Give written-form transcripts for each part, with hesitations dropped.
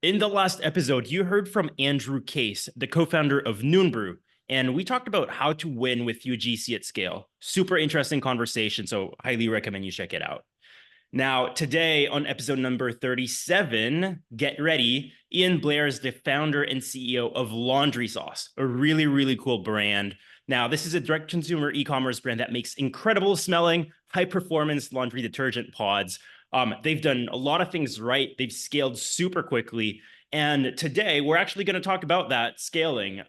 In the last episode, you heard from Andrew Case, the co-founder of Noon Brew, and we talked about how to win with UGC at scale. Super interesting conversation, so highly recommend you check it out. Now, today on episode number 37, get ready. Ian Blair is the founder and CEO of Laundry Sauce, a really, really cool brand. Now, this is a direct consumer e-commerce brand that makes incredible smelling, high performance laundry detergent pods. They've done a lot of things right. They've scaled super quickly. And today we're actually going to talk about that scaling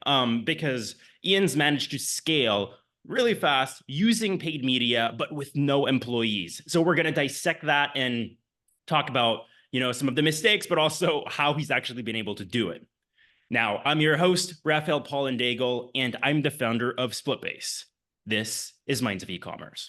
because Ian's managed to scale really fast using paid media, but with no employees. So we're going to dissect that and talk about, some of the mistakes, but also how he's actually been able to do it. Now, I'm your host, Raphael Paulin-Daigle, and I'm the founder of SplitBase. This is Minds of Ecommerce.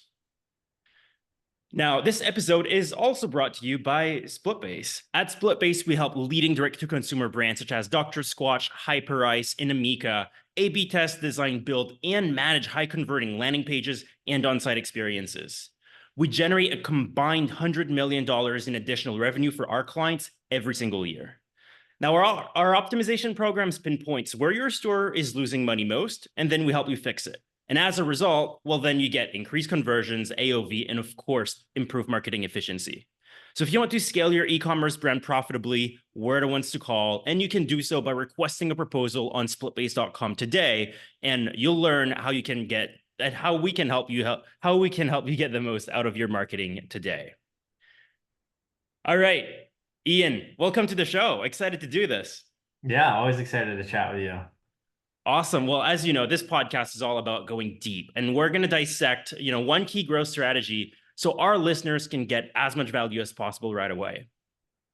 Now, this episode is also brought to you by SplitBase. At SplitBase, we help leading direct-to-consumer brands such as Dr Squatch, Hyperice, and Amica A/B test, design, build, and manage high-converting landing pages and on-site experiences. We generate a combined $100 million in additional revenue for our clients every single year. Now, our optimization programs pinpoints where your store is losing money most, and then we help you fix it. And as a result, well, then you get increased conversions, AOV, and of course, improved marketing efficiency. So if you want to scale your e-commerce brand profitably, we're the ones to call, and you can do so by requesting a proposal on splitbase.com today, and you'll learn how you can get and how we can help you get the most out of your marketing today. All right, Ian, welcome to the show. Excited to do this. Yeah, always excited to chat with you. Awesome. Well, as you know, this podcast is all about going deep, and we're going to dissect, one key growth strategy so our listeners can get as much value as possible right away.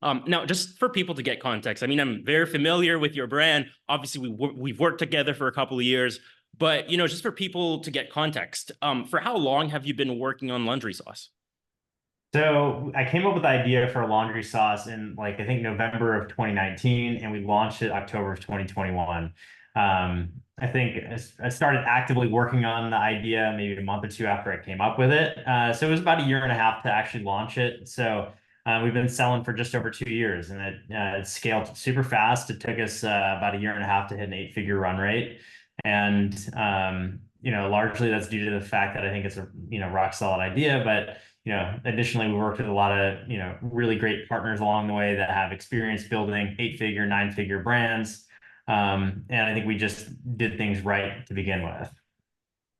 Now, just for people to get context, I'm very familiar with your brand. Obviously, we've worked together for a couple of years, but, just for people to get context, for how long have you been working on Laundry Sauce? So I came up with the idea for laundry sauce in I think November of 2019, and we launched it October of 2021. I think I started actively working on the idea maybe a month or two after I came up with it. So it was about a year and a half to actually launch it. So we've been selling for just over 2 years, and it scaled super fast. It took us about a year and a half to hit an 8-figure run rate. And largely that's due to the fact that I think it's a rock solid idea. But additionally, we worked with a lot of really great partners along the way that have experience building 8-figure, 9-figure brands. And I think we just did things right to begin with.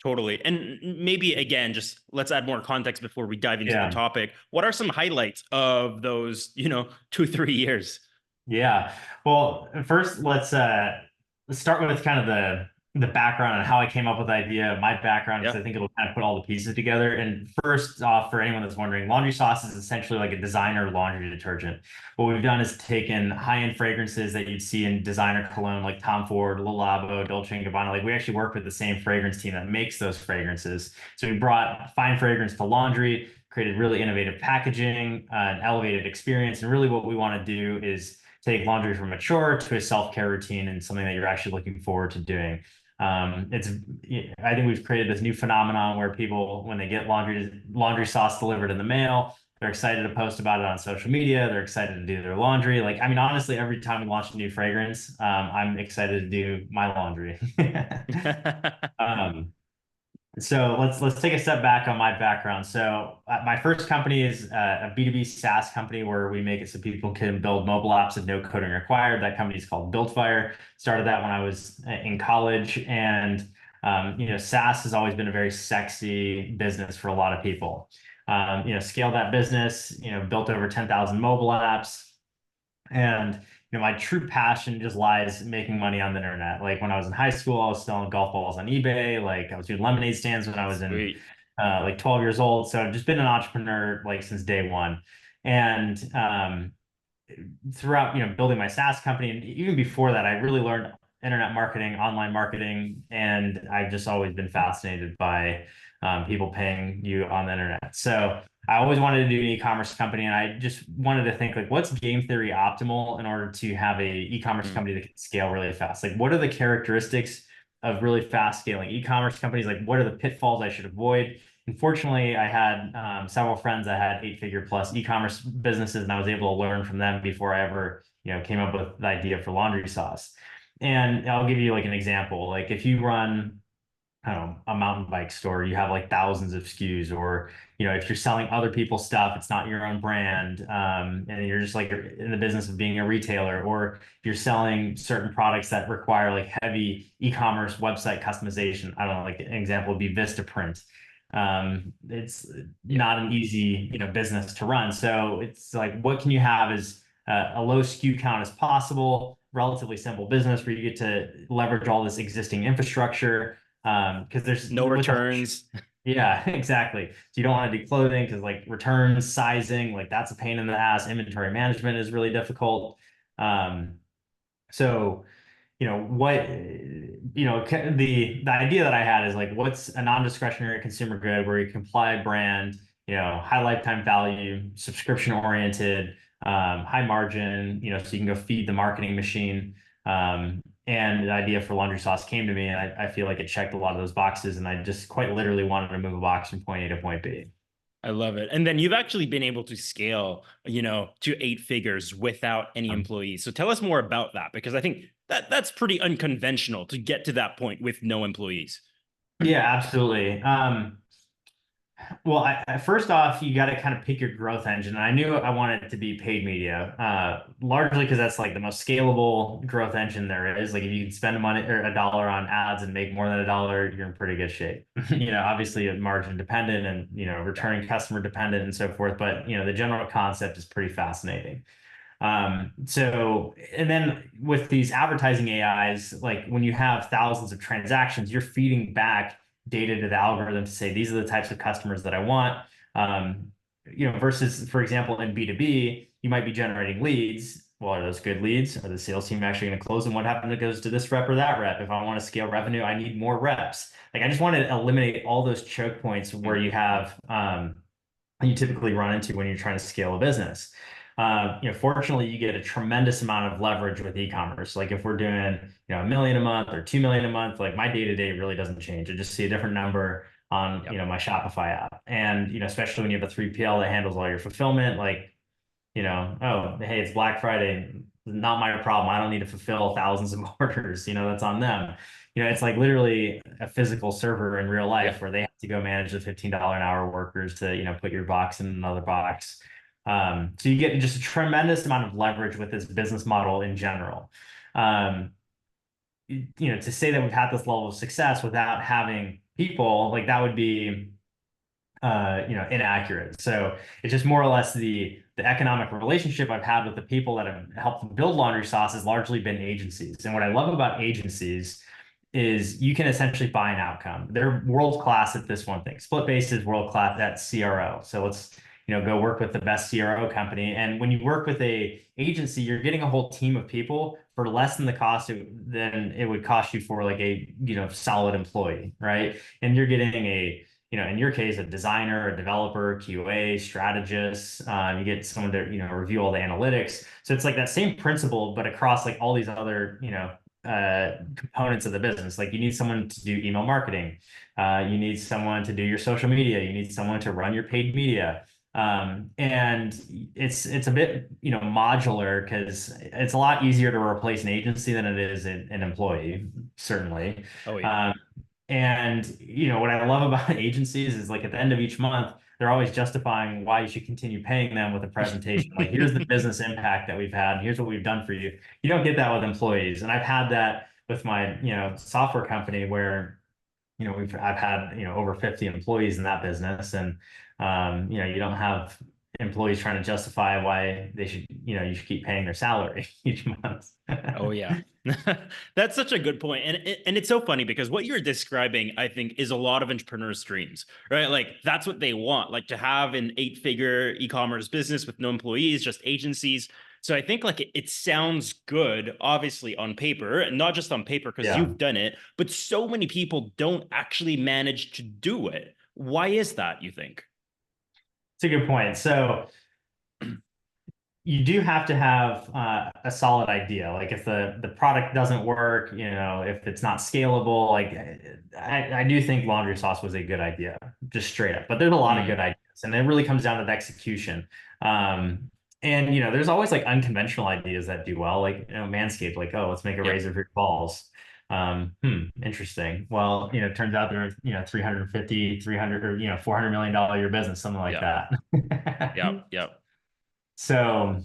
Totally. And maybe, again, just let's add more context before we dive into the topic. What are some highlights of those, 2-3 years? Yeah. Well, first, let's start with kind of the background on how I came up with the idea, my background, because I think it'll kind of put all the pieces together. And first off, for anyone that's wondering, laundry sauce is essentially like a designer laundry detergent. What we've done is taken high-end fragrances that you'd see in designer cologne like Tom Ford, Le Labo, Dolce & Gabbana. We actually work with the same fragrance team that makes those fragrances. So we brought fine fragrance to laundry, created really innovative packaging, an elevated experience. And really what we want to do is take laundry from a chore to a self-care routine and something that you're actually looking forward to doing. I think we've created this new phenomenon where people, when they get laundry sauce delivered in the mail, they're excited to post about it on social media. They're excited to do their laundry. Honestly, every time we launch a new fragrance, I'm excited to do my laundry. So let's take a step back on my background. So my first company is a B2B SaaS company where we make it so people can build mobile apps with no coding required. That company is called BuildFire. Started that when I was in college, and SaaS has always been a very sexy business for a lot of people. Scaled that business, built over 10,000 mobile apps, and my true passion just lies making money on the internet. Like when I was in high school, I was selling golf balls on eBay. Like I was doing lemonade stands when I was in 12 years old. So I've just been an entrepreneur since day one. And throughout building my SaaS company, and even before that, I really learned internet marketing, online marketing, and I've just always been fascinated by people paying you on the internet. So I always wanted to do an e-commerce company, and I just wanted to think what's game theory optimal in order to have a e-commerce company that can scale really fast? What are the characteristics of really fast scaling e-commerce companies? What are the pitfalls I should avoid? Unfortunately, I had several friends that had 8-figure plus e-commerce businesses, and I was able to learn from them before I ever, came up with the idea for laundry sauce. And I'll give you like an example. Like if you run, I don't know, a mountain bike store, you have like thousands of SKUs, or if you're selling other people's stuff, it's not your own brand, and you're just like in the business of being a retailer, or if you're selling certain products that require like heavy e-commerce website customization. I don't know, like an example would be Vistaprint. It's Yeah. not an easy, business to run. So it's like, what can you have is a low SKU count as possible, relatively simple business where you get to leverage all this existing infrastructure, because there's No with returns. yeah, exactly. So you don't want to do clothing because like returns, sizing, like that's a pain in the ass. Inventory management is really difficult. Um, so what the idea that I had is like, what's a non-discretionary consumer good where you can apply brand, high lifetime value, subscription oriented, high margin, so you can go feed the marketing machine. And the idea for laundry sauce came to me, and I feel like it checked a lot of those boxes, and I just quite literally wanted to move a box from point A to point B. I love it. And then you've actually been able to scale, to 8 figures without any employees. So tell us more about that, because I think that's pretty unconventional to get to that point with no employees. Yeah, absolutely. Well, first off, you got to kind of pick your growth engine. And I knew I wanted it to be paid media, largely because that's like the most scalable growth engine there is. Like if you can spend money or a dollar on ads and make more than a dollar, you're in pretty good shape. Obviously margin dependent and, returning customer dependent and so forth. But, the general concept is pretty fascinating. And then with these advertising AIs, like when you have thousands of transactions, you're feeding back data to the algorithm to say, these are the types of customers that I want. Versus, for example, in B2B, you might be generating leads. Well, are those good leads? Are the sales team actually going to close them? What happens if it goes to this rep or that rep? If I want to scale revenue, I need more reps. Like I just want to eliminate all those choke points where you have, you typically run into when you're trying to scale a business. Fortunately, you get a tremendous amount of leverage with e-commerce. Like if we're doing, $1 million a month or 2 million a month, like my day-to-day really doesn't change. I just see a different number on, Yep. my Shopify app. And, especially when you have a 3PL that handles all your fulfillment, like, oh, hey, it's Black Friday. Not my problem. I don't need to fulfill thousands of orders. That's on them. It's like literally a physical server in real life Yeah. where they have to go manage the $15 an hour workers to, put your box in another box. So you get just a tremendous amount of leverage with this business model in general. Um, to say that we've had this level of success without having people, like that would be, inaccurate. So it's just more or less the economic relationship I've had with the people that have helped build laundry sauce has largely been agencies. And what I love about agencies is you can essentially buy an outcome. They're world class at this one thing. SplitBase is world class at CRO. So let's go work with the best CRO company. And when you work with a agency, you're getting a whole team of people for less than the cost than it would cost you for like a solid employee, right? And you're getting a in your case, a designer, a developer, QA, strategist. You get someone to review all the analytics. So it's like that same principle, but across like all these other components of the business. Like you need someone to do email marketing. You need someone to do your social media. You need someone to run your paid media. And it's a bit modular because it's a lot easier to replace an agency than it is an employee, certainly. Oh, yeah. And what I love about agencies is like at the end of each month, they're always justifying why you should continue paying them with a presentation. Like, here's the business impact that we've had. Here's what we've done for you. You don't get that with employees. And I've had that with my, software company where, I've had, over 50 employees in that business. And, you don't have employees trying to justify why they should, you should keep paying their salary each month. Oh, yeah. That's such a good point. And it's so funny because what you're describing, I think, is a lot of entrepreneurs' dreams, right? Like that's what they want, like to have an 8-figure e-commerce business with no employees, just agencies. So I think like it sounds good, obviously on paper, and not just on paper because Yeah, you've done it, but so many people don't actually manage to do it. Why is that, you think? it's a good point. So you do have to have a solid idea. Like if the product doesn't work, if it's not scalable, like I do think laundry sauce was a good idea, just straight up. But there's a lot of Mm, good ideas, and it really comes down to the execution. Um, and there's always like unconventional ideas that do well, like Manscaped, like, oh, let's make a yep. razor for your balls. Interesting. Well, it turns out they're 350, 300, or $400 million year business, something like Yep. that. Yep. Yep. So,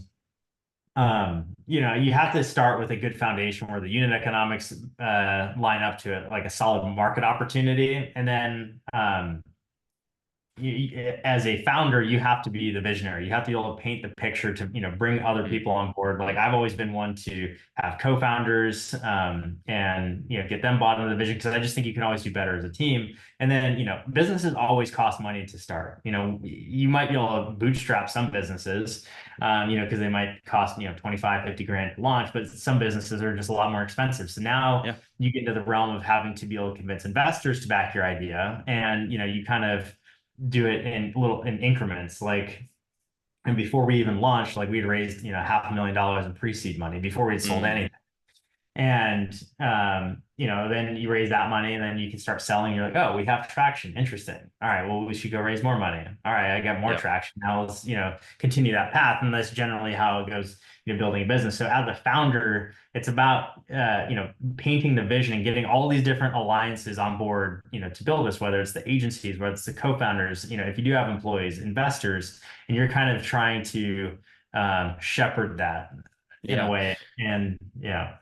you have to start with a good foundation where the unit economics line up to it, like a solid market opportunity. And then as a founder, you have to be the visionary. You have to be able to paint the picture to, bring other Mm, people on board. Like I've always been one to have co-founders and, get them bought into the vision because I just think you can always do better as a team. And then, businesses always cost money to start. You might be able to bootstrap some businesses, because they might cost, 25, 50 grand to launch, but some businesses are just a lot more expensive. So now yeah. you get into the realm of having to be able to convince investors to back your idea. And, you kind of do it in increments. Like, and before we even launched, like we'd raised, $500,000 in pre-seed money before we'd sold Mm, anything. And then you raise that money and then you can start selling. You're like, oh, we have traction. Interesting. All right, well, we should go raise more money. All right, I got more yep. traction. Now let's, continue that path. And that's generally how it goes, building a business. So as a founder, it's about painting the vision and getting all these different alliances on board, to build this, whether it's the agencies, whether it's the co-founders, if you do have employees, investors, and you're kind of trying to shepherd that in a Yeah. way. And yeah.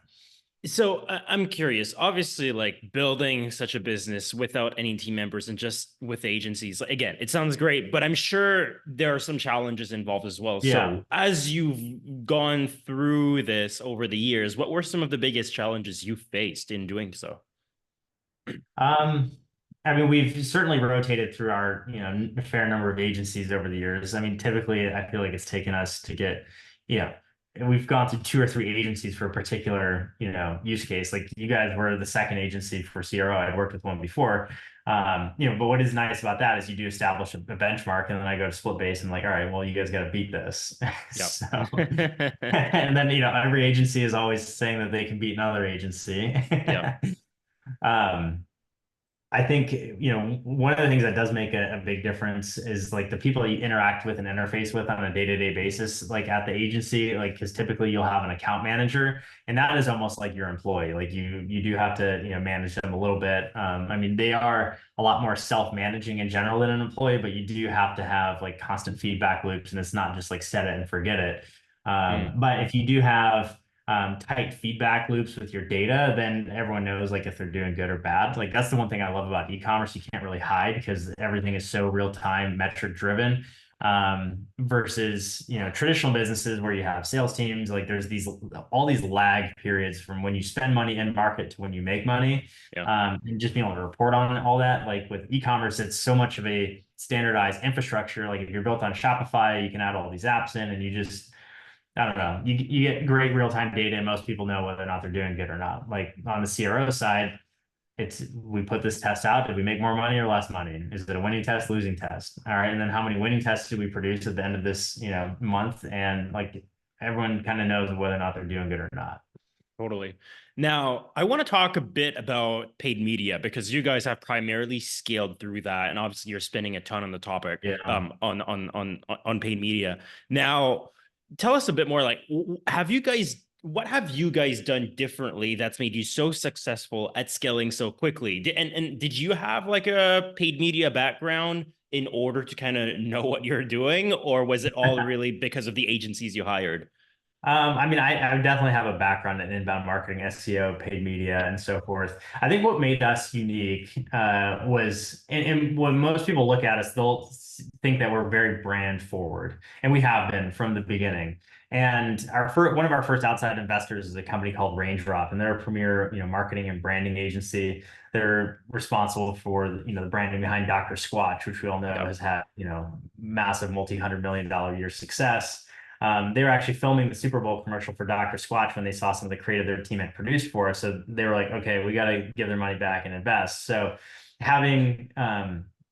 So I'm curious, obviously, like building such a business without any team members and just with agencies, like, again, it sounds great, but I'm sure there are some challenges involved as well. Yeah. So as you've gone through this over the years, what were some of the biggest challenges you faced in doing so? Um, I mean, we've certainly rotated through our, a fair number of agencies over the years. I mean, typically, I feel like it's taken us to get, you know, we've gone through two or three agencies for a particular, use case. Like you guys were the second agency for CRO. I'd worked with one before. But what is nice about that is you do establish a benchmark, and then I go to SplitBase and like, all right, well, you guys got to beat this. Yep. So, and then, every agency is always saying that they can beat another agency. Yep. Um, I think, one of the things that does make a big difference is like the people that you interact with and interface with on a day-to-day basis, like at the agency, like, because typically you'll have an account manager and that is almost like your employee. Like you do have to, manage them a little bit. I mean, they are a lot more self-managing in general than an employee, but you do have to have like constant feedback loops and it's not just like set it and forget it. Mm, But if you do have tight feedback loops with your data, then everyone knows like if they're doing good or bad. Like that's the one thing I love about e-commerce. You can't really hide because everything is so real time, metric driven. Versus traditional businesses where you have sales teams. Like there's all these lag periods from when you spend money in market to when you make money. yeah. And just being able to report on all that. Like with e-commerce, it's so much of a standardized infrastructure. Like if you're built on Shopify, you can add all these apps in, and you just I don't know. You get great real time data, and most people know whether or not they're doing good or not. Like on the CRO side, it's we put this test out. Did we make more money or less money? Is it a winning test, losing test? All right, and then how many winning tests do we produce at the end of this month? And like everyone kind of knows whether or not they're doing good or not. Totally. Now, I want to talk a bit about paid media because you guys have primarily scaled through that, and obviously you're spending a ton on the topic Yeah. on paid media. Now, tell us a bit more. Like, what have you guys done differently that's made you so successful at scaling so quickly? And did you have like a paid media background in order to kind of know what you're doing, or was it all really because of the agencies you hired? I mean, I definitely have a background in inbound marketing, SEO, paid media, and so forth. I think what made us unique was, and when most people look at us, they'll think that we're very brand forward, and we have been from the beginning. And one of our first outside investors is a company called Raindrop, and they're a premier, marketing and branding agency. They're responsible for, the branding behind Dr Squatch, which we all know Yep. has had, massive multi-$100 million year success. They were actually filming the Super Bowl commercial for Dr. Squatch when they saw some of the creative their team had produced for us. So they were like, okay, we got to give their money back and invest. So having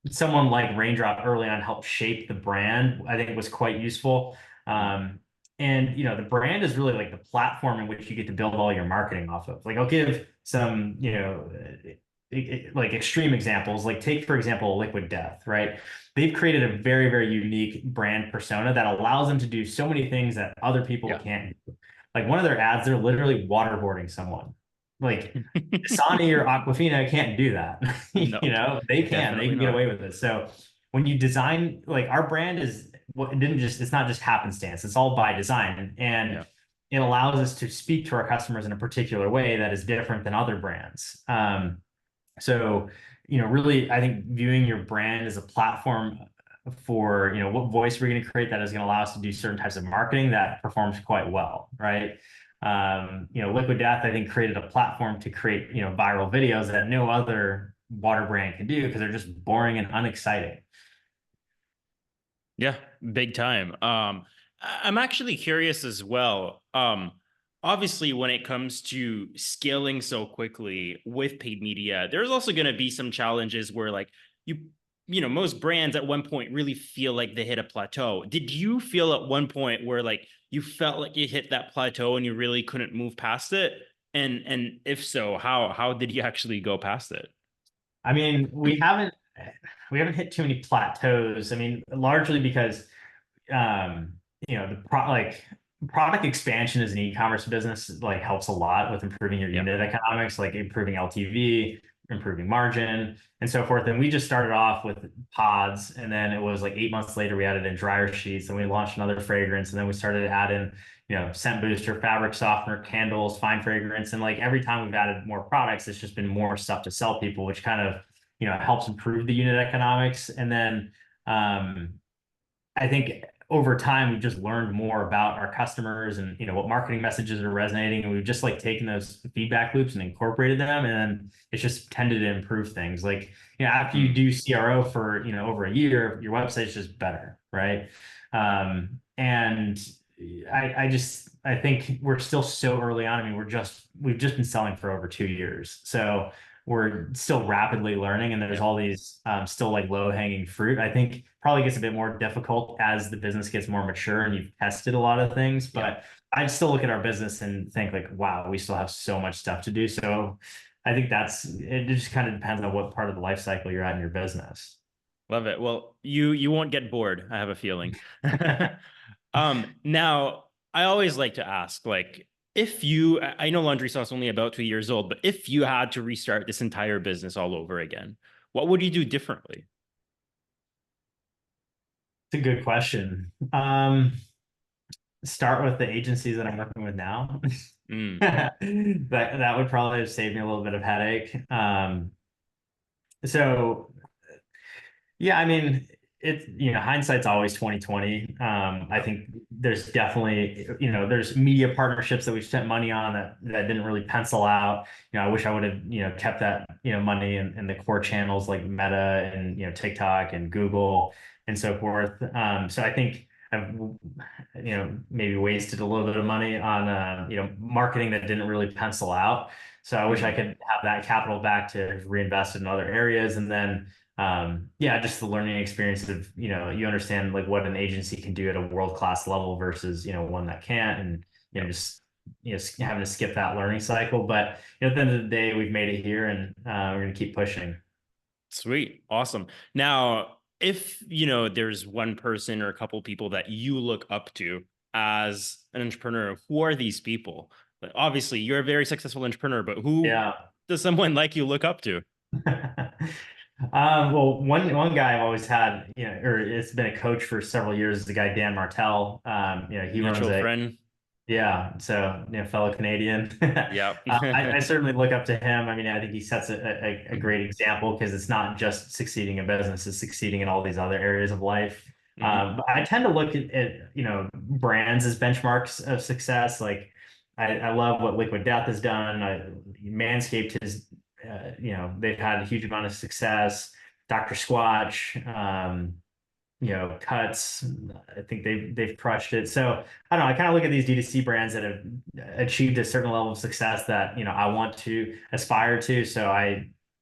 someone like Raindrop early on help shape the brand, I think was quite useful. Um, And the brand is really like the platform in which you get to build all your marketing off of. Like I'll give some, like extreme examples. Like take, for example, Liquid Death, right? They've created a very, very unique brand persona that allows them to do so many things that other people Yeah. can't do. Like one of their ads, they're literally waterboarding someone. Like Dasani or Aquafina can't do that. No, They can, they definitely can get not. away with it. So when you design, like our brand is what it didn't just, it's not just happenstance, it's all by design. And Yeah. it allows us to speak to our customers in a particular way that is different than other brands. So, really, I think viewing your brand as a platform for, what voice we're going to create that is going to allow us to do certain types of marketing that performs quite well, right? Liquid Death, I think, created a platform to create, viral videos that no other water brand can do because they're just boring and unexciting. Yeah, big time. I'm actually curious as well. Obviously, when it comes to scaling so quickly with paid media, there's also going to be some challenges where, like, most brands at one point really feel like they hit a plateau. Did you feel at one point where, like, you felt like you hit that plateau and you really couldn't move past it? And if so, how did you actually go past it? I mean, we haven't hit too many plateaus. I mean, largely because um, like product expansion as an e-commerce business like helps a lot with improving your Yep. unit economics, like improving LTV, improving margin, and so forth. And we just started off with pods, and then it was like 8 months later we added in dryer sheets, and we launched another fragrance, and then we started to add in, scent booster, fabric softener, candles, fine fragrance, and like every time we've added more products, it's just been more stuff to sell people, which kind of helps improve the unit economics. And then I think over time we've just learned more about our customers and what marketing messages are resonating, and we've just like taken those feedback loops and incorporated them, and then it's just tended to improve things. Like after you Mm, do CRO for over a year, your website's just better, right? And I think we're still so early on. I mean, we've just been selling for over 2 years, so we're still rapidly learning, and there's yeah. all these still like low hanging fruit. I think probably gets a bit more difficult as the business gets more mature and you've tested a lot of things. Yeah. But I'd still look at our business and think like, wow, we still have so much stuff to do. So I think it just kind of depends on what part of the life cycle you're at in your business. Love it. Well, you won't get bored, I have a feeling. Now I always like to ask, like, if I know Laundry Sauce only about 2 years old, but if you had to restart this entire business all over again, what would you do differently? It's a good question. Start with the agencies that I'm working with now. Mm, That would probably have saved me a little bit of headache. So yeah, I mean, hindsight's always 2020. I think there's definitely, there's media partnerships that we spent money on that didn't really pencil out. I wish I would have, kept that, money in the core channels like Meta and, TikTok and Google and so forth. So I think I've, maybe wasted a little bit of money on, marketing that didn't really pencil out. So I wish I mm, could have that capital back to reinvest in other areas. And then yeah, just the learning experience of, you understand like what an agency can do at a world-class level versus, one that can't, and, yep. just, having to skip that learning cycle. But at the end of the day, we've made it here, and we're going to keep pushing. Sweet. Awesome. Now, if there's one person or a couple people that you look up to as an entrepreneur, who are these people? Like, obviously, you're a very successful entrepreneur, but who Yeah. does someone like you look up to? Well, one guy I've always had, or it's been a coach for several years, is the guy Dan Martell. He runs Mutual a friend. Yeah, so fellow Canadian. Yep. I certainly look up to him. I mean, I think he sets a great example because it's not just succeeding in business; it's succeeding in all these other areas of life. Hmm. But I tend to look at brands as benchmarks of success. Like I love what Liquid Death has done. Manscaped has, they've had a huge amount of success. Dr Squatch. Cuts. I think they've crushed it. So I don't know. I kind of look at these D2C brands that have achieved a certain level of success that I want to aspire to. So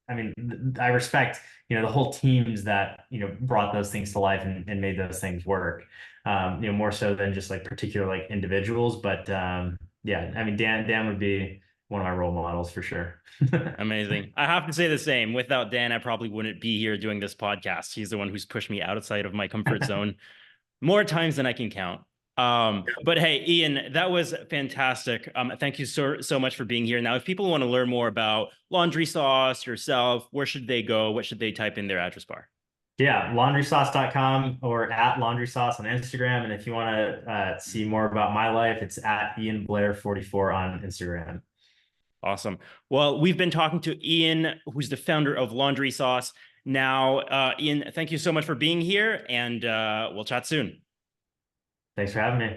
I mean, I respect, the whole teams that, brought those things to life and made those things work. More so than just like particular like individuals. But yeah, I mean, Dan would be one of my role models for sure. Amazing. I have to say the same. Without Dan, I probably wouldn't be here doing this podcast. He's the one who's pushed me outside of my comfort zone more times than I can count. But hey, Ian, that was fantastic. Thank you so much for being here. Now, if people want to learn more about Laundry Sauce, yourself, where should they go? What should they type in their address bar? Yeah, laundrysauce.com or at laundry sauce on Instagram. And if you want to see more about my life, it's at Ian Blair 44 on Instagram. Awesome. Well, we've been talking to Ian, who's the founder of Laundry Sauce. Now, Ian, thank you so much for being here, and we'll chat soon. Thanks for having me.